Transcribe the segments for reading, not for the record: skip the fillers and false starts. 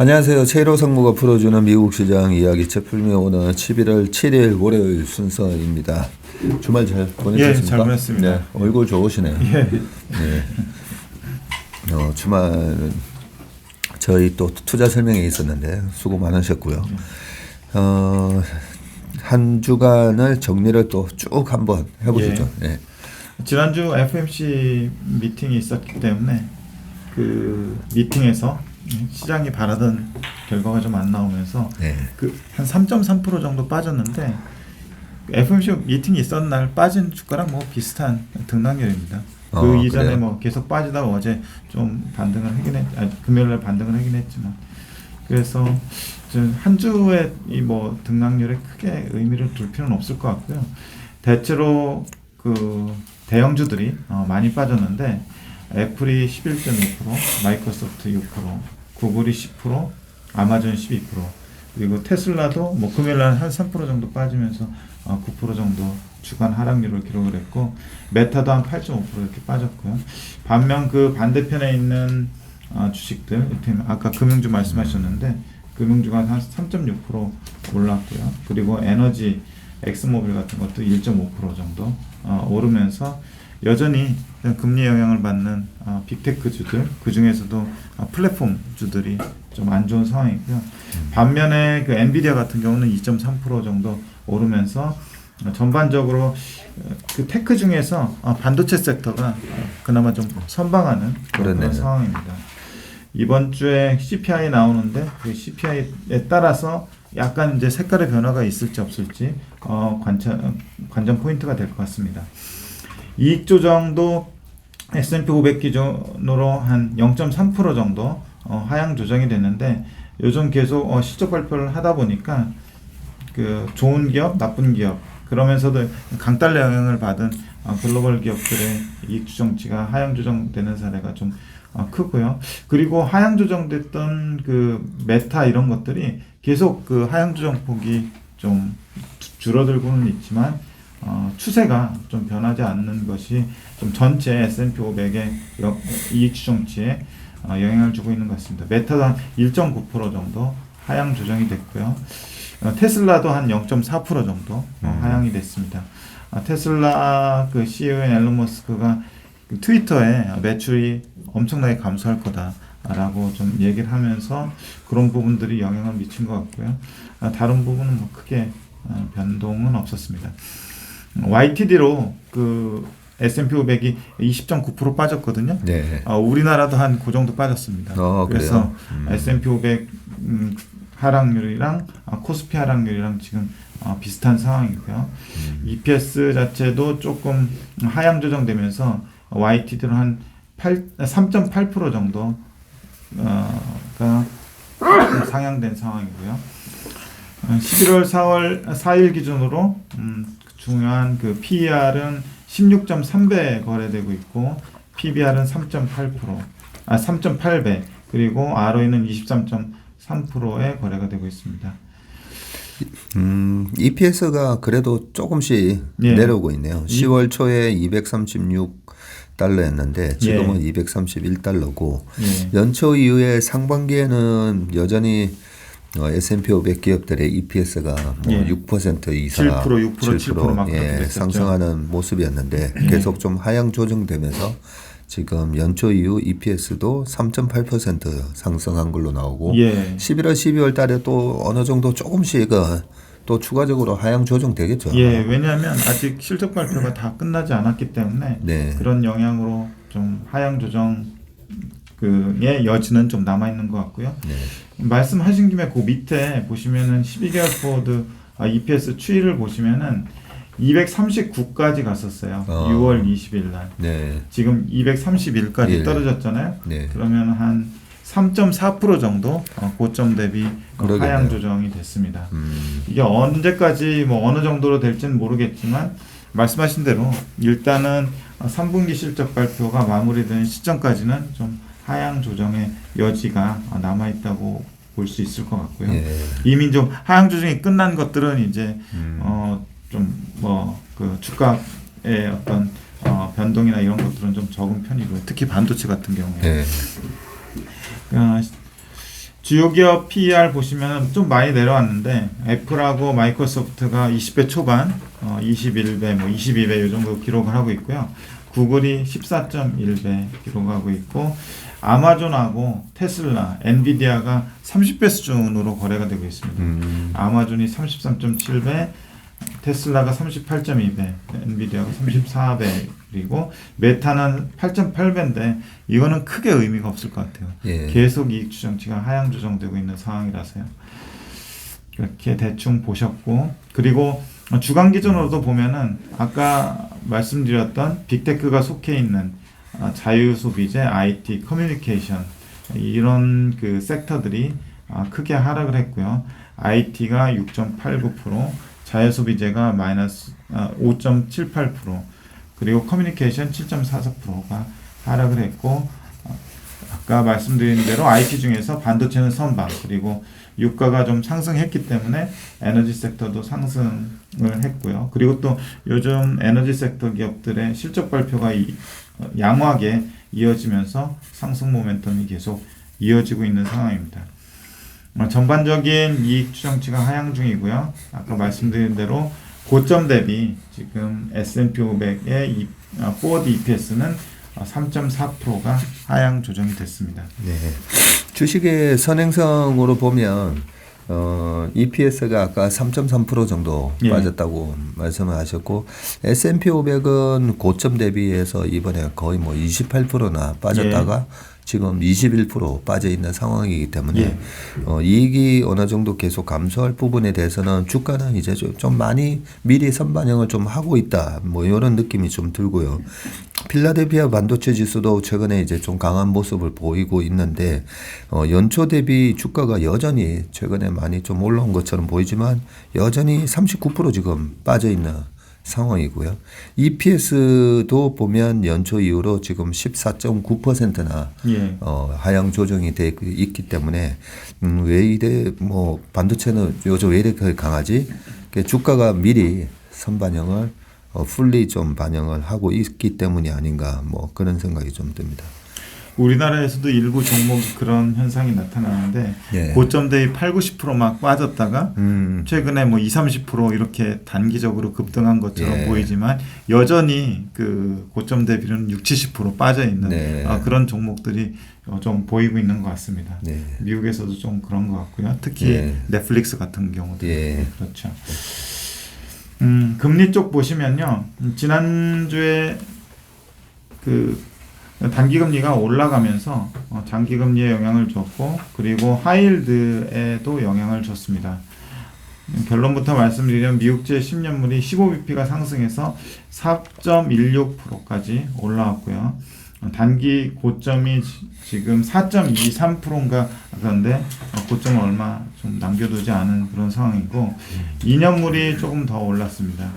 안녕하세요. 최일호 상무가 풀어주는 미국 시장 이야기 채플미 오늘 11월 7일 월요일 순서입니다. 주말 잘 보내셨습니까? 예, 잘 보냈습니다. 네, 얼굴 좋으시네요. 예. 네. 주말 저희 또 투자 설명회 있었는데 수고 많으셨고요. 한 주간을 정리를 또 쭉 한번 해보시죠. 예. 네. 지난주 FOMC 미팅이 있었기 때문에 그 미팅에서 시장이 바라던 결과가 좀 안 나오면서 네. 그 한 3.3% 정도 빠졌는데 FOMC 미팅이 있었던 날 빠진 주가랑 뭐 비슷한 등락률입니다. 그 이전에 그래요? 뭐 계속 빠지다가 어제 좀 반등을 하긴 금요일날 반등을 하긴 했지만 그래서 한 주에 이 뭐 등락률에 크게 의미를 둘 필요는 없을 것 같고요. 대체로 그 대형주들이 많이 빠졌는데 애플이 11.2%, 마이크로소프트 6%, 구글이 10%, 아마존 12%, 그리고 테슬라도 뭐 금요일날 한 3% 정도 빠지면서 9% 정도 주간 하락률을 기록을 했고 메타도 한 8.5% 이렇게 빠졌고요. 반면 그 반대편에 있는 주식들, 아까 금융주 말씀하셨는데 금융주가 한 3.6% 올랐고요. 그리고 에너지, 엑스모빌 같은 것도 1.5% 정도 오르면서 여전히 금리 영향을 받는 빅테크 주들, 그 중에서도 플랫폼 주들이 좀 안 좋은 상황이고요. 반면에 그 엔비디아 같은 경우는 2.3% 정도 오르면서 전반적으로 그 테크 중에서 반도체 섹터가 그나마 좀 선방하는 그런 상황입니다. 이번 주에 CPI 나오는데 그 CPI에 따라서 약간 이제 색깔의 변화가 있을지 없을지 관전 포인트가 될 것 같습니다. 이익 조정도 S&P 500 기준으로 한 0.3% 정도 하향 조정이 됐는데 요즘 계속 실적 발표를 하다 보니까 그 좋은 기업, 나쁜 기업 그러면서도 강달러 영향을 받은 글로벌 기업들의 이익 조정치가 하향 조정되는 사례가 좀 크고요. 그리고 하향 조정됐던 그 메타 이런 것들이 계속 그 하향 조정 폭이 좀 줄어들고는 있지만 추세가 좀 변하지 않는 것이 좀 전체 S&P 500의 이익 추정치에 영향을 주고 있는 것 같습니다. 메타도 한 1.9% 정도 하향 조정이 됐고요. 테슬라도 한 0.4% 정도 하향이 됐습니다. 테슬라 그 CEO인 앨런 머스크가 그 트위터에 매출이 엄청나게 감소할 거다라고 좀 얘기를 하면서 그런 부분들이 영향을 미친 것 같고요. 다른 부분은 뭐 크게 변동은 없었습니다. YTD로 그 S&P 500이 20.9% 빠졌거든요. 네. 우리나라도 한 그 정도 빠졌습니다. 그래서 S&P 500 하락률이랑 코스피 하락률이랑 지금 비슷한 상황이고요. EPS 자체도 조금 하향 조정되면서 YTD로 한 3.8% 정도가 상향된 상황이고요. 11월 4일 기준으로 중요한 그 PER은 16.3배 거래되고 있고 PBR은 3.8배 그리고 ROE는 23.3%에 거래가 되고 있습니다. EPS가 그래도 조금씩 내려오고 있네요. 10월 초에 236달러였는데 지금은 231달러고 연초 이후에 상반기에는 여전히 S&P 500 기업들의 EPS가 뭐 6% 이상, 7% 상승하는 모습이었는데 계속 좀 하향 조정되면서 지금 연초 이후 EPS도 3.8% 상승한 걸로 나오고 11월, 12월 달에 또 어느 정도 조금씩 또 추가적으로 하향 조정되겠죠. 왜냐하면 아직 실적 발표가 다 끝나지 않았기 때문에 그런 영향으로 좀 하향 조정 의 여지는 좀 남아 있는 것 같고요. 말씀하신 김에 그 밑에 보시면은 12개월 포워드 EPS 추이를 보시면은 239까지 갔었어요. 6월 20일 날. 지금 231까지 떨어졌잖아요. 그러면 한 3.4% 정도 고점 대비 하향 조정이 됐습니다. 이게 언제까지 뭐 어느 정도로 될지는 모르겠지만 말씀하신 대로 일단은 3분기 실적 발표가 마무리되는 시점까지는 좀 하향 조정의 여지가 남아 있다고 볼 수 있을 것 같고요. 이미 좀 하향 조정이 끝난 것들은 이제 좀 뭐 그 주가의 어떤 변동이나 이런 것들은 좀 적은 편이고요. 특히 반도체 같은 경우에 주요 기업 PER 보시면 좀 많이 내려왔는데 애플하고 마이크로소프트가 20배 초반, 21배, 뭐 22배 이 정도 기록을 하고 있고요. 구글이 14.1배 기록하고 있고 아마존하고 테슬라, 엔비디아가 30배 수준으로 거래가 되고 있습니다. 아마존이 33.7배, 테슬라가 38.2배, 엔비디아가 34배, 그리고 메타는 8.8배인데 이거는 크게 의미가 없을 것 같아요. 예. 계속 이익 추정치가 하향 조정되고 있는 상황이라서요. 이렇게 대충 보셨고, 그리고 주간 기준으로도 보면은 아까 말씀드렸던 빅테크가 속해 있는 자유소비재, IT, 커뮤니케이션 이런 그 섹터들이 크게 하락을 했고요. IT가 6.89%, 자유소비재가 마이너스 5.78%, 그리고 커뮤니케이션 7.44%가 하락을 했고, 아까 말씀드린 대로 IT 중에서 반도체는 선방, 그리고 유가가 좀 상승했기 때문에 에너지 섹터도 상승을 했고요. 그리고 또 요즘 에너지 섹터 기업들의 실적 발표가 양호하게 이어지면서 상승 모멘텀이 계속 이어지고 있는 상황입니다. 전반적인 이익 추정치가 하향 중이고요. 아까 말씀드린 대로 고점 대비 지금 S&P 500의 포워드 EPS는 3.4%가 하향 조정이 됐습니다. 네. 주식의 선행성으로 보면 EPS가 아까 3.3% 정도 예. 빠졌다고 말씀을 하셨고 S&P 500은 고점 대비해서 이번에 거의 뭐 28%나 빠졌다가 지금 21% 빠져 있는 상황이기 때문에 이익이 어느 정도 계속 감소할 부분에 대해서는 주가는 이제 좀 많이 미리 선반영을 좀 하고 있다. 뭐 이런 느낌이 좀 들고요. 필라델피아 반도체 지수도 최근에 이제 좀 강한 모습을 보이고 있는데 연초 대비 주가가 여전히 최근에 많이 좀 올라온 것처럼 보이지만 여전히 39% 지금 빠져 있는 상황이고요. EPS도 보면 연초 이후로 지금 14.9%나 하향 조정이 돼 있기 때문에 왜 이래 뭐 반도체는 요즘 왜 이렇게 강하지? 주가가 미리 선반영을 풀리 좀 반영을 하고 있기 때문이 아닌가 뭐 그런 생각이 좀 듭니다. 우리나라에서도 일부 종목이 그런 현상이 나타나는데 고점 대비 8, 90%막 빠졌다가 최근에 뭐 20, 30% 이렇게 단기적으로 급등한 것처럼 보이지만 여전히 그 고점 대비는 60, 70% 빠져 있는 그런 종목들이 좀 보이고 있는 것 같습니다. 미국에서도 좀 그런 것 같고요. 특히 넷플릭스 같은 경우도 그렇죠. 금리 쪽 보시면요. 지난주에 그 단기금리가 올라가면서 장기금리에 영향을 줬고 그리고 하이힐드에도 영향을 줬습니다. 결론부터 말씀드리면 미국제 10년물이 15bp가 상승해서 4.16%까지 올라왔고요. 단기 고점이 지금 4.23%인가 그런데 고점을 얼마 좀 남겨두지 않은 그런 상황이고 2년물이 조금 더 올랐습니다.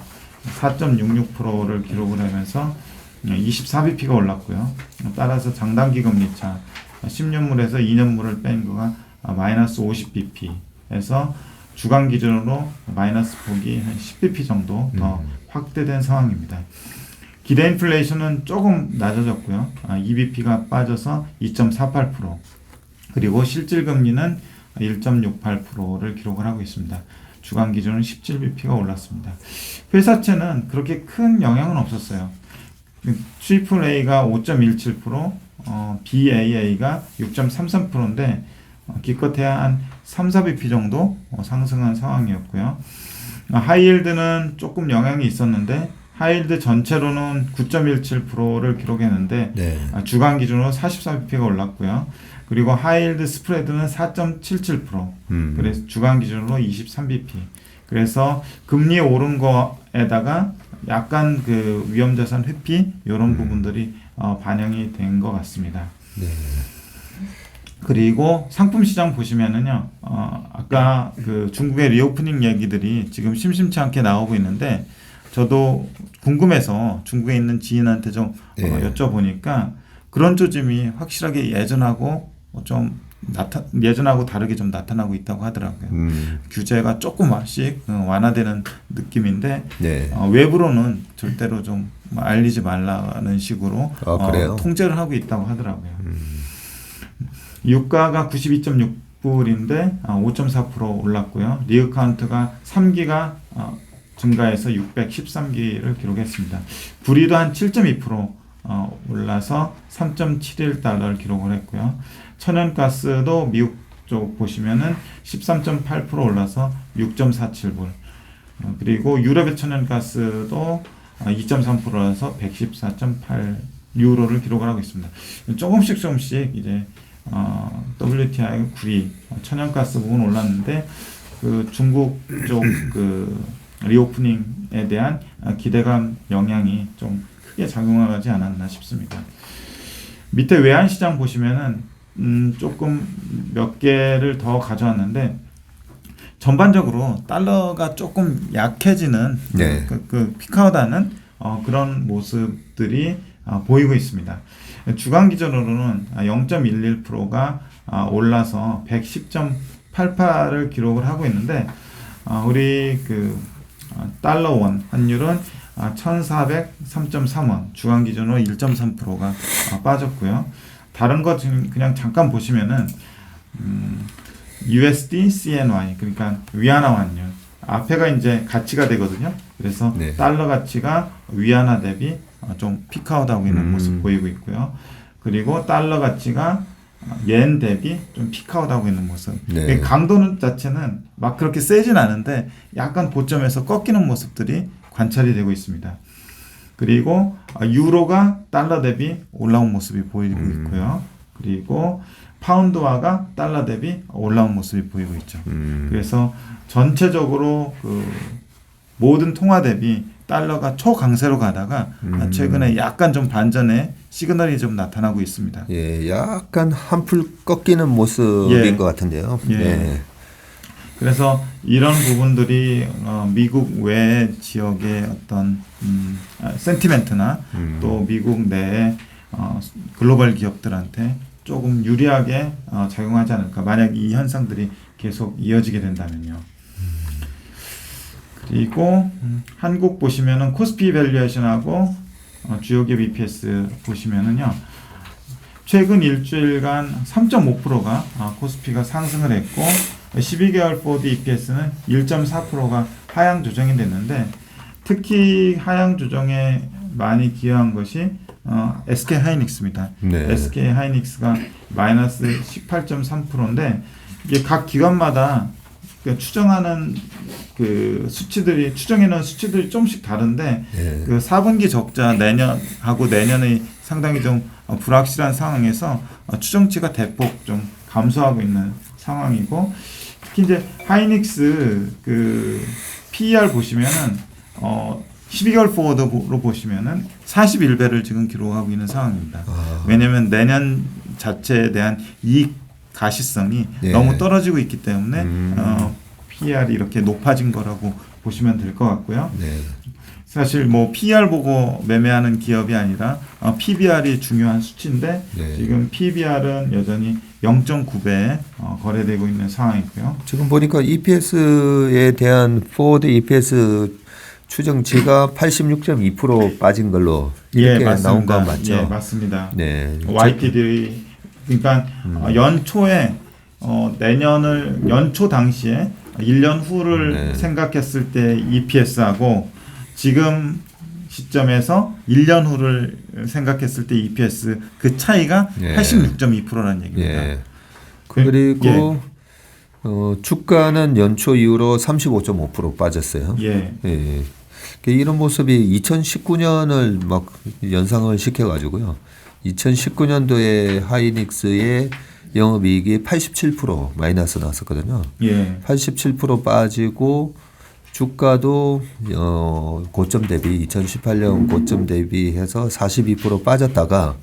4.66%를 기록을 하면서 24bp가 올랐고요. 따라서 장단기 금리차 10년물에서 2년물을 뺀 거가 마이너스 50bp에서 주간 기준으로 마이너스 폭이 한 10bp 정도 더 확대된 상황입니다. 기대 인플레이션은 조금 낮아졌고요. 2bp가 빠져서 2.48% 그리고 실질 금리는 1.68%를 기록을 하고 있습니다. 주간 기준은 17bp가 올랐습니다. 회사채는 그렇게 큰 영향은 없었어요. AAA가 5.17%, BAA가 6.33%인데 기껏해야 한 3, 4bp 정도 상승한 상황이었고요. 하이힐드는 조금 영향이 있었는데 하이힐드 전체로는 9.17%를 기록했는데 주간 기준으로 44bp가 올랐고요. 그리고 하이힐드 스프레드는 4.77%, 그래서 주간 기준으로 23bp. 그래서 금리 오른 거에다가 약간 그 위험자산 회피 이런 부분들이 반영이 된 것 같습니다. 그리고 상품 시장 보시면은요, 아까 그 중국의 리오프닝 얘기들이 지금 심심치 않게 나오고 있는데 저도 궁금해서 중국에 있는 지인한테 좀 여쭤보니까 그런 조짐이 확실하게 예전하고 좀 예전하고 다르게 좀 나타나고 있다고 하더라고요. 규제가 조금씩 완화되는 느낌인데 외부로는 절대로 좀 알리지 말라는 식으로 통제를 하고 있다고 하더라고요. 유가가 92.6% 1,210불인데 5.4% 올랐고요. 리그 카운트가 3기가 증가해서 613기를 기록했습니다. 불이도 한 7.2% 올라서 3.71달러를 기록을 했고요. 천연가스도 미국 쪽 보시면은 13.8% 올라서 6.47불. 그리고 유럽의 천연가스도 2.3% 올라서 114.8 유로를 기록을 하고 있습니다. 조금씩 이제 WTI 구리 천연가스 부분 올랐는데 그 중국 쪽 그 리오프닝에 대한 기대감 영향이 좀 크게 작용하지 않았나 싶습니다. 밑에 외환 시장 보시면은 조금 몇 개를 더 가져왔는데 전반적으로 달러가 조금 약해지는 네. 그 피크아웃하는 그런 모습들이 보이고 있습니다. 주간 기준으로는 0.11%가 올라서 110.88을 기록을 하고 있는데 우리 그 달러 원 환율은 1,403.3원 주간 기준으로 1.3%가 빠졌고요. 다른 거 지금 그냥 잠깐 보시면은 USD CNY 그러니까 위안화 환율 앞에가 이제 가치가 되거든요. 그래서 네. 달러 가치가 위안화 대비 좀 피크아웃하고 있는 모습 보이고 있고요. 그리고 달러 가치가 옌 대비 좀 피크아웃하고 있는 모습. 네. 강도 자체는 막 그렇게 세진 않은데 약간 고점에서 꺾이는 모습들이 관찰이 되고 있습니다. 그리고 유로가 달러 대비 올라온 모습이 보이고 있고요. 그리고 파운드화가 달러 대비 올라온 모습이 보이고 있죠. 그래서 전체적으로 그 모든 통화 대비 달러가 초강세로 가다가 최근에 약간 좀 반전의 시그널이 좀 나타나고 있습니다. 예, 약간 한풀 꺾이는 모습인 것 같은데요. 예. 네. 그래서 이런 부분들이 미국 외 지역의 어떤 센티멘트나 또 미국 내 글로벌 기업들한테 조금 유리하게 작용하지 않을까. 만약 이 현상들이 계속 이어지게 된다면요. 그리고 한국 보시면은 코스피 밸류에이션하고 주요 기업 EPS 보시면은요. 최근 일주일간 3.5%가 코스피가 상승을 했고 12개월 포드 EPS는 1.4%가 하향 조정이 됐는데 특히 하향 조정에 많이 기여한 것이 SK 하이닉스입니다. 네. SK 하이닉스가 마이너스 18.3%인데 이게 각 기관마다 추정하는 그 수치들이 추정해놓은 수치들이 조금씩 다른데 예. 그 4분기 적자 내년하고 내년의 상당히 좀 불확실한 상황에서 추정치가 대폭 좀 감소하고 있는 상황이고 특히 이제 하이닉스 그 PER 보시면은 12개월 포워드로 보시면은 41배를 지금 기록하고 있는 상황입니다. 왜냐하면 내년 자체에 대한 이익 가시성이 네. 너무 떨어지고 있기 때문에 PER이 이렇게 높아진 거라고 보시면 될 것 같고요. 네. 사실 뭐 PER 보고 매매하는 기업이 아니라 PBR이 중요한 수치인데 네. 지금 PBR은 여전히 0.9배에 거래되고 있는 상황이고요. 지금 보니까 EPS에 대한 포워드 EPS 추정치가 86.2% 빠진 걸로 이렇게 나온 거 맞죠? 예, 맞습니다. 네. YTD 그러니까 연초에 연초 당시에 1년 후를 네. 생각했을 때 EPS하고 지금 시점에서 1년 후를 생각했을 때 EPS 그 차이가 예. 86.2%라는 얘기입니다. 예. 그리고 주가는 연초 이후로 35.5% 빠졌어요. 예. 예. 이런 모습이 2019년을 막 연상을 시켜가지고요. 2019년도에 하이닉스의 영업이익이 87% 마이너스 나왔었거든요. 예. 87% 빠지고 주가도 고점 대비 2018년 고점 대비해서 42% 빠졌다가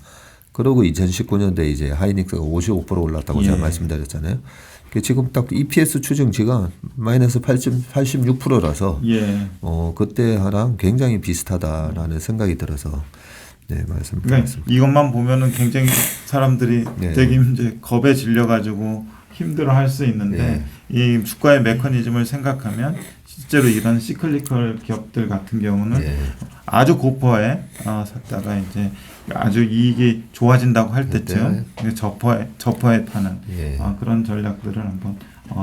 그러고 2019년도에 이제 하이닉스가 55% 올랐다고 제가 말씀드렸잖아요. 지금 딱 EPS 추정치가 마이너스 86%라서 예. 그때 하랑 굉장히 비슷하다라는 생각이 들어서 네, 말씀드렸습니다. 그러니까 이것만 보면은 굉장히 사람들이 네. 되게 이제 겁에 질려 가지고 힘들어할 수 있는데 이 주가의 메커니즘을 생각하면 실제로 이런 시클리컬 기업들 같은 경우는 아주 고퍼에 샀다가 이제 아주 이익이 좋아진다고 할 때쯤 저퍼에 파는 예. 그런 전략들을 한번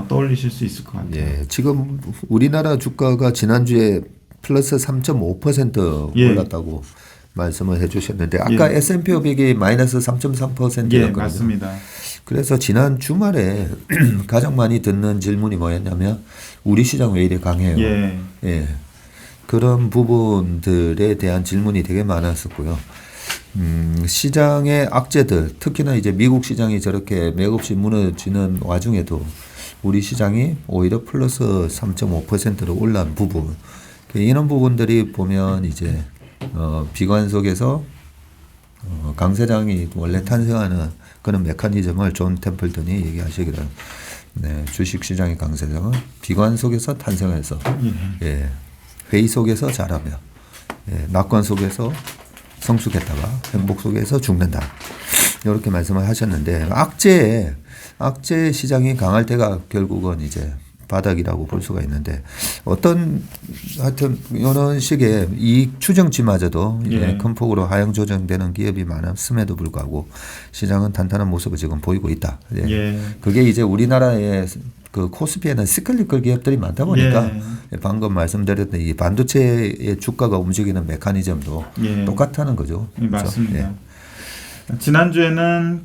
떠올리실 수 있을 것 같아요. 예. 지금 우리나라 주가가 지난주에 플러스 3.5% 예. 올랐다고 말씀을 해주셨는데 아까 S&P 500이 마이너스 3.3%였거든요. 예, 맞습니다. 그래서 지난 주말에 가장 많이 듣는 질문이 뭐였냐면 우리 시장 왜 이래 강해요. 예. 예. 그런 부분들에 대한 질문이 되게 많았었고요. 시장의 악재들, 특히나 이제 미국 시장이 저렇게 맥없이 무너지는 와중에도 우리 시장이 오히려 플러스 3.5%로 올라온 부분, 이런 부분들이 보면 이제 비관 속에서 강세장이 원래 탄생하는 그런 메커니즘을 존 템플턴이 얘기하시기를, 네, 주식시장의 강세장은 비관 속에서 탄생해서 예, 회의 속에서 자라며 낙관 속에서 성숙했다가 행복 속에서 죽는다, 이렇게 말씀을 하셨는데 악재 시장이 강할 때가 결국은 이제 바닥이라고 볼 수가 있는데 하여튼 이런 식의 이익 추정치마저도 큰 폭으로 하향 조정되는 기업이 많았음에도 불구하고 시장은 탄탄한 모습을 지금 보이고 있다. 그게 이제 우리나라의 그 코스피에는 시클리컬 기업들이 많다 보니까 방금 말씀드렸던 이 반도체의 주가가 움직이는 메커니즘도 똑같다는 거죠. 맞습니다. 지난주에는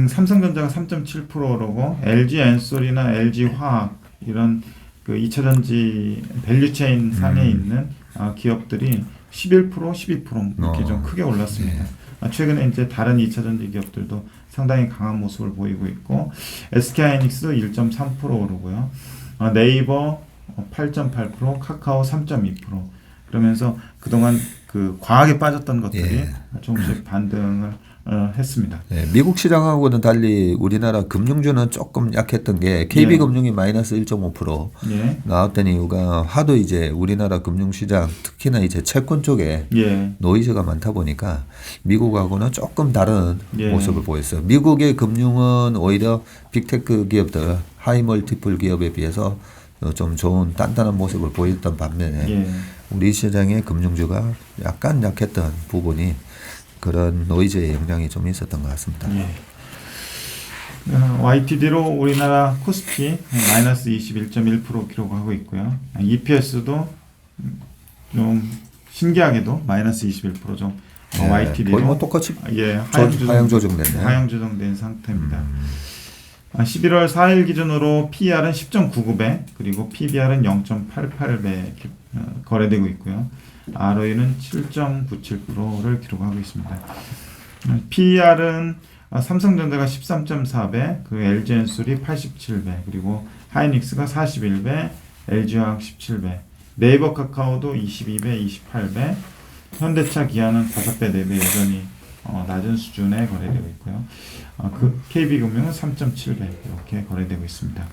삼성전자가 3.7%로 LG 엔솔이나 LG 화학 이런 그 2차전지 밸류체인 상에 있는 기업들이 11%, 12% 이렇게 좀 크게 올랐습니다. 최근에 이제 다른 2차전지 기업들도 상당히 강한 모습을 보이고 있고 SK하이닉스 1.3% 오르고요. 네이버 8.8%, 카카오 3.2%. 그러면서 그동안 그 과하게 빠졌던 것들이 조금씩 반등을 했습니다. 네, 미국 시장하고는 달리 우리나라 금융주는 조금 약했던 게 KB금융이 마이너스 1.5% 나왔던 이유가 하도 이제 우리나라 금융시장 특히나 이제 채권 쪽에 노이즈가 많다 보니까 미국하고는 조금 다른 모습을 보였어요. 미국의 금융은 오히려 빅테크 기업들, 하이 멀티플 기업에 비해서 좀 좋은 단단한 모습을 보였던 반면에 우리 시장의 금융주가 약간 약했던 부분이 그런 노이즈의 영향이 좀 있었던 것 같습니다. YTD로 우리나라 코스피 마이너스 21.1% 기록하고 있고요. EPS도 좀 신기하게도 마이너스 21%좀 YTD로 거의 뭐 똑같이 하향 조정됐네요. 하향 조정된 상태입니다. 11월 4일 기준으로 PER은 10.99배 그리고 PBR은 0.88배 거래되고 있고요. ROE는 7.97%를 기록하고 있습니다. PER은 삼성전자가 13.4배, 그 LG엔솔이 87배, 그리고 하이닉스가 41배, LG화학 17배, 네이버 카카오도 22배, 28배, 현대차 기아는 5배, 4배 여전히 낮은 수준에 거래되고 있고요. 그 KB금융은 3.7배 이렇게 거래되고 있습니다.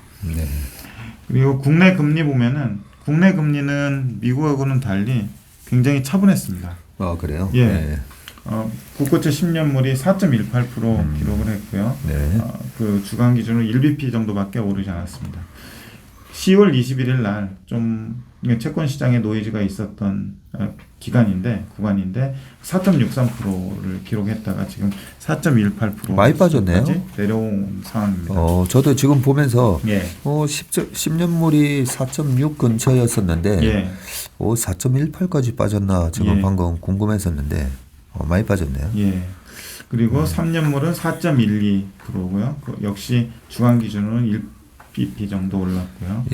그리고 국내 금리 보면은 국내 금리는 미국하고는 달리 굉장히 차분했습니다. 그래요? 국고채 10년물이 4.18% 기록을 했고요. 그 주간 기준으로 1bp 정도밖에 오르지 않았습니다. 10월 21일 날 좀 채권 시장에 노이즈가 있었던 구간인데 4.63%를 기록했다가 지금 4.18% 많이 빠졌네요. 내려온 상황입니다. 저도 지금 보면서 10년물이 4.6 근처였었는데 4.18까지 빠졌나 지금 방금 궁금했었는데 많이 빠졌네요. 그리고 3년물은 4.12%고요. 역시 주간 기준으로는 1bp 정도 올랐고요.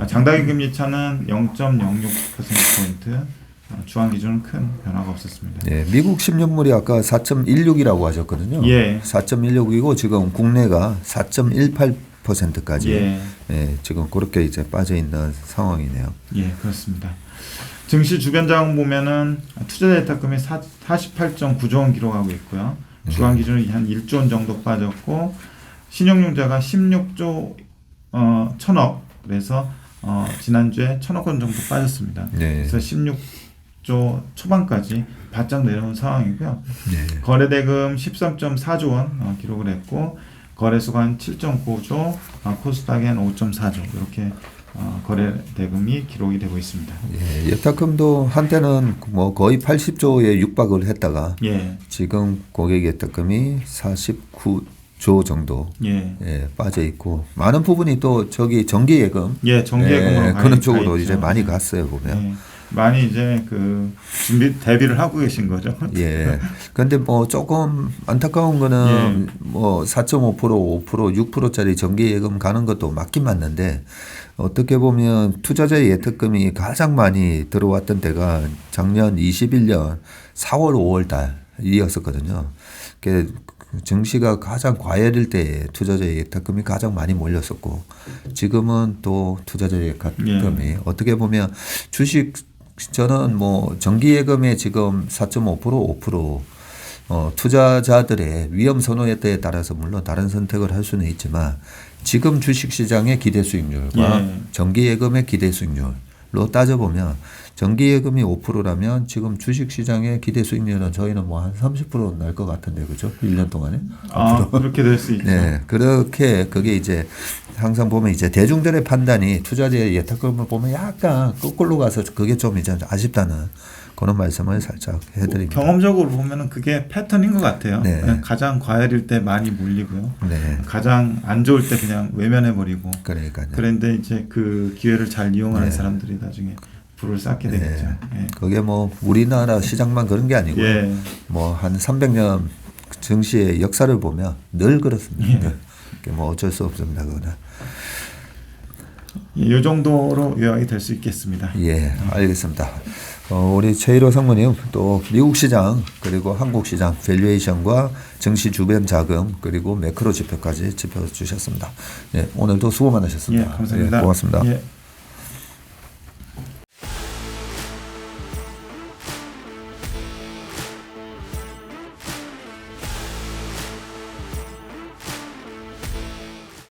장다기 금리 차는 0.06%포인트, 주간 기준은 큰 변화가 없었습니다. 미국 10년물이 아까 4.16이라고 하셨거든요. 4.16이고 지금 국내가 4.18%까지 지금 그렇게 이제 빠져 있는 상황이네요. 그렇습니다. 증시 주변 자금 보면은 투자 대타금이 48.9조 원 기록하고 있고요. 주간 기준은 한 1조 원 정도 빠졌고 신용융자가 16조 1,000억, 그래서 지난주에 1,000억 원 정도 빠졌습니다. 그래서 16조 초반까지 바짝 내려온 상황이고요. 거래대금 13.4조 원 기록을 했고 거래소가 한 7.9조, 코스닥이 한 5.4조 이렇게 거래 대금이 기록이 되고 있습니다. 예, 예탁금도 한때는 뭐 거의 80조에 육박을 했다가 예. 지금 고객 예탁금이 49조 정도 예, 빠져 있고 많은 부분이 또 저기 정기예금 정기예금으로 그런 쪽으로 이제 많이 갔어요 보면. 예. 많이 이제 그 대비를 하고 계신 거죠. 예. 그런데 뭐 조금 안타까운 거는 뭐 4.5%, 5%, 6%짜리 정기 예금 가는 것도 맞긴 맞는데 어떻게 보면 투자자의 예탁금이 가장 많이 들어왔던 때가 작년 21년 4월, 5월 달이었었거든요. 증시가 가장 과열일 때 투자자의 예탁금이 가장 많이 몰렸었고 지금은 또 투자자의 예탁금이 어떻게 보면 주식 저는 뭐 정기예금에 지금 4.5%, 5% 투자자들의 위험 선호에 따라서 물론 다른 선택을 할 수는 있지만 지금 주식시장의 기대 수익률과 정기예금의 기대 수익률로 따져보면 정기예금이 5%라면 지금 주식시장의 기대 수익률은 저희는 뭐 한 30% 날 것 같은데 그죠? 1년 동안에? 그렇게 될 수 있죠. 네, 그렇게 그게 이제 항상 보면 이제 대중들의 판단이 투자자의 예탁금을 보면 약간 거꾸로 가서 그게 좀 이제 아쉽다는 그런 말씀을 살짝 해드립니다. 경험적으로 보면은 그게 패턴인 것 같아요. 네. 가장 과열일 때 많이 몰리고요. 네. 가장 안 좋을 때 그냥 외면해 버리고. 그러니까요. 그런데 이제 그 기회를 잘 이용하는 사람들이 나중에 불을 쌓게 되겠죠. 그게 뭐 우리나라 시장만 그런 게 아니고 뭐 한 300년 증시의 역사를 보면 늘 그렇습니다. 뭐 어쩔 수 없습니다. 그거는. 이 정도로 요약이 될 수 있겠습니다. 예, 알겠습니다. 우리 최일호 상무님 또 미국 시장 그리고 한국 시장 밸류에이션과 증시 주변 자금 그리고 매크로 지표까지 짚어주셨습니다. 예, 오늘도 수고 많으셨습니다. 감사합니다. 고맙습니다. 예.